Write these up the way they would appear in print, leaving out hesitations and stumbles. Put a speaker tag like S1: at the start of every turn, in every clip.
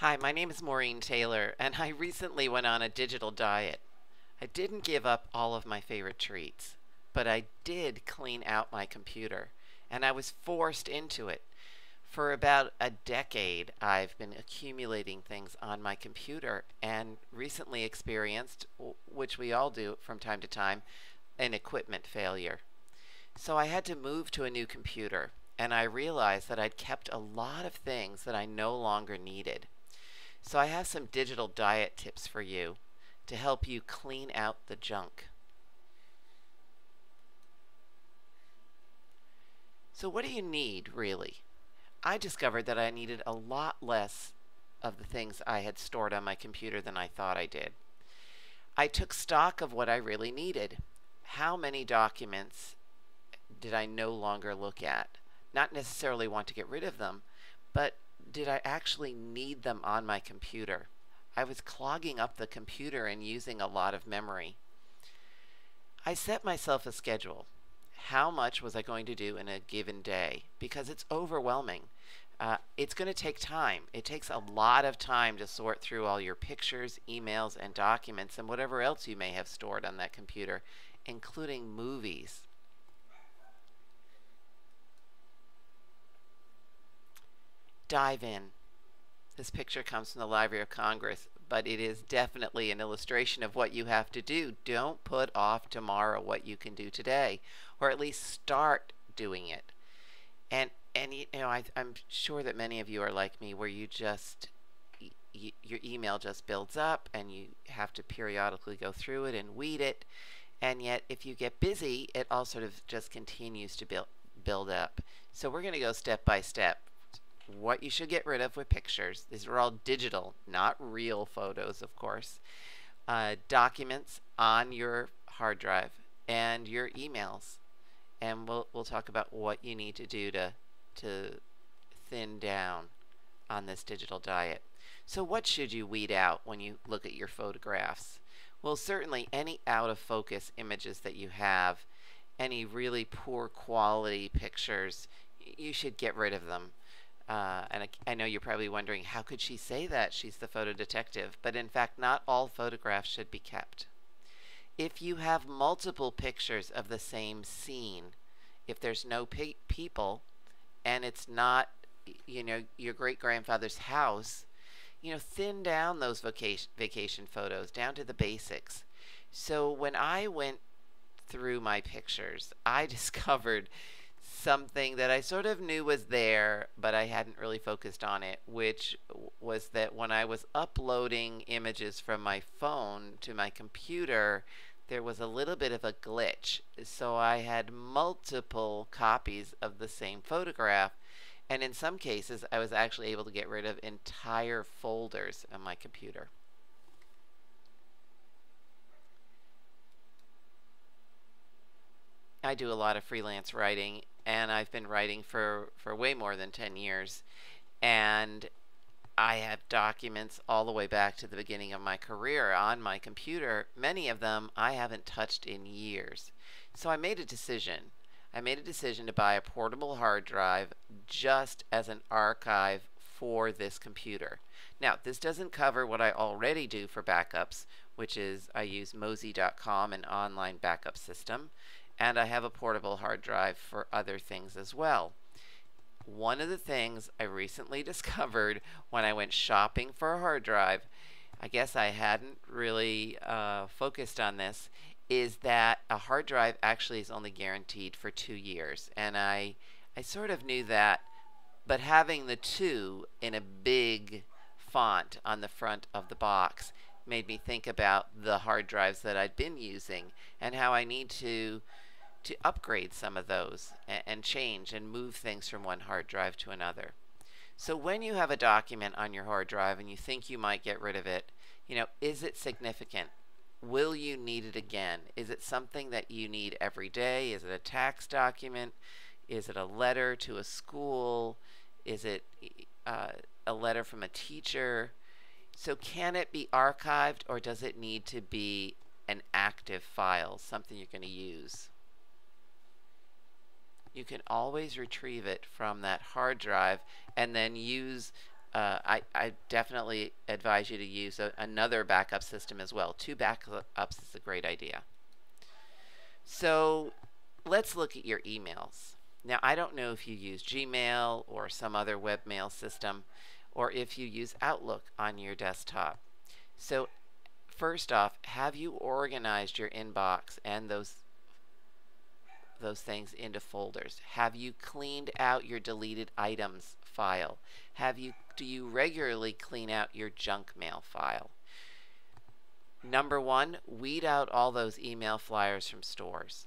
S1: Hi, my name is Maureen Taylor, and I recently went on a digital diet. I didn't give up all of my favorite treats, but I did clean out my computer, and I was forced into it. For about a decade, I've been accumulating things on my computer and recently experienced, which we all do from time to time, an equipment failure. So I had to move to a new computer, and I realized that I'd kept a lot of things that I no longer needed. So I have some digital diet tips for you to help you clean out the junk. So what do you need, really? I discovered that I needed a lot less of the things I had stored on my computer than I thought I did. I took stock of what I really needed. How many documents did I no longer look at? Not necessarily want to get rid of them, but did I actually need them on my computer? I was clogging up the computer and using a lot of memory. I set myself a schedule. How much was I going to do in a given day? Because it's overwhelming. It's going to take time. It takes a lot of time to sort through all your pictures, emails, and documents, and whatever else you may have stored on that computer, including movies. Dive in. This picture comes from the Library of Congress, but it is definitely an illustration of what you have to do. Don't put off tomorrow what you can do today, or at least start doing it. And I'm sure that many of you are like me, where you just your email just builds up, and you have to periodically go through it and weed it. And yet, if you get busy, it all sort of just continues to build up. So we're going to go step by step. What you should get rid of with pictures. These are all digital, not real photos, of course. Documents on your hard drive and your emails. And we'll talk about what you need to do to thin down on this digital diet. So what should you weed out when you look at your photographs? Well, certainly any out of focus images that you have, any really poor quality pictures, you should get rid of them. And I know you're probably wondering, how could she say that? She's the photo detective. But in fact, not all photographs should be kept. If you have multiple pictures of the same scene, if there's no people, and it's not, your great-grandfather's house, thin down those vacation photos down to the basics. So when I went through my pictures, I discovered something that I sort of knew was there, but I hadn't really focused on it, which was that when I was uploading images from my phone to my computer, there was a little bit of a glitch. So I had multiple copies of the same photograph, and in some cases I was actually able to get rid of entire folders on my computer. I do a lot of freelance writing, and I've been writing for way more than 10 years. And I have documents all the way back to the beginning of my career on my computer. Many of them I haven't touched in years. So I made a decision. I made a decision to buy a portable hard drive just as an archive for this computer. Now, this doesn't cover what I already do for backups, which is I use Mozy.com, an online backup system, and I have a portable hard drive for other things as well. One of the things I recently discovered when I went shopping for a hard drive, I guess I hadn't really focused on this, is that a hard drive actually is only guaranteed for 2 years. And I sort of knew that, but having the 2 in a big font on the front of the box made me think about the hard drives that I'd been using and how I need to upgrade some of those and change and move things from one hard drive to another. So when you have a document on your hard drive and you think you might get rid of it, is it significant? Will you need it again? Is it something that you need every day? Is it a tax document? Is it a letter to a school? Is it a letter from a teacher? So can it be archived, or does it need to be an active file, something you're going to use? You can always retrieve it from that hard drive and then use I definitely advise you to use another backup system as well. 2 backups is a great idea. So let's look at your emails. Now, I don't know if you use Gmail or some other webmail system, or if you use Outlook on your desktop. So first off, have you organized your inbox and those things into folders? Have you cleaned out your deleted items file? Do you regularly clean out your junk mail file? Number 1, weed out all those email flyers from stores.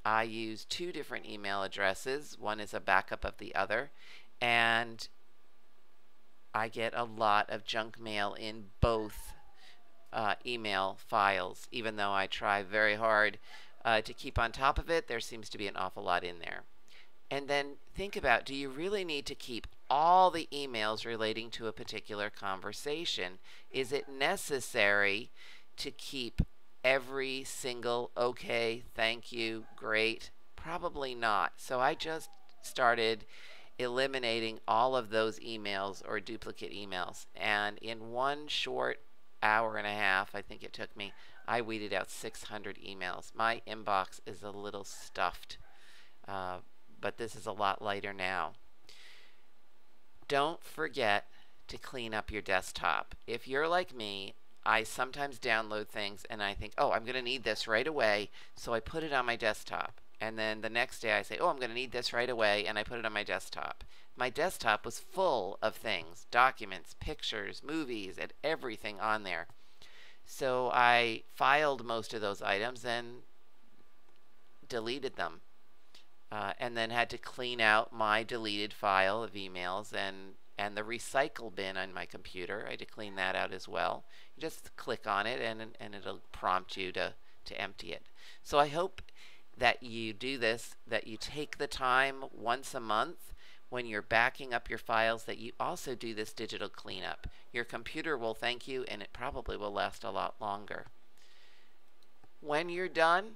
S1: I use 2 different email addresses. One is a backup of the other, and I get a lot of junk mail in both email files. Even though I try very hard to keep on top of it, there seems to be an awful lot in there. And then think about, do you really need to keep all the emails relating to a particular conversation? Is it necessary to keep every single okay, thank you, great? Probably not. So I just started eliminating all of those emails or duplicate emails. And in one short hour and a half, I think it took me, I weeded out 600 emails. My inbox is a little stuffed, but this is a lot lighter now. Don't forget to clean up your desktop. If you're like me, I sometimes download things and I think, oh, I'm going to need this right away, so I put it on my desktop. And then the next day I say, oh, I'm going to need this right away, and I put it on my desktop. My desktop was full of things, documents, pictures, movies, and everything on there. So I filed most of those items and deleted them. And then had to clean out my deleted file of emails and the recycle bin on my computer. I had to clean that out as well. You just click on it and it'll prompt you to empty it. So I hope that you do this, that you take the time once a month when you're backing up your files, that you also do this digital cleanup. Your computer will thank you, and it probably will last a lot longer. When you're done,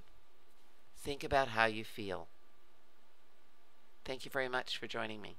S1: think about how you feel. Thank you very much for joining me.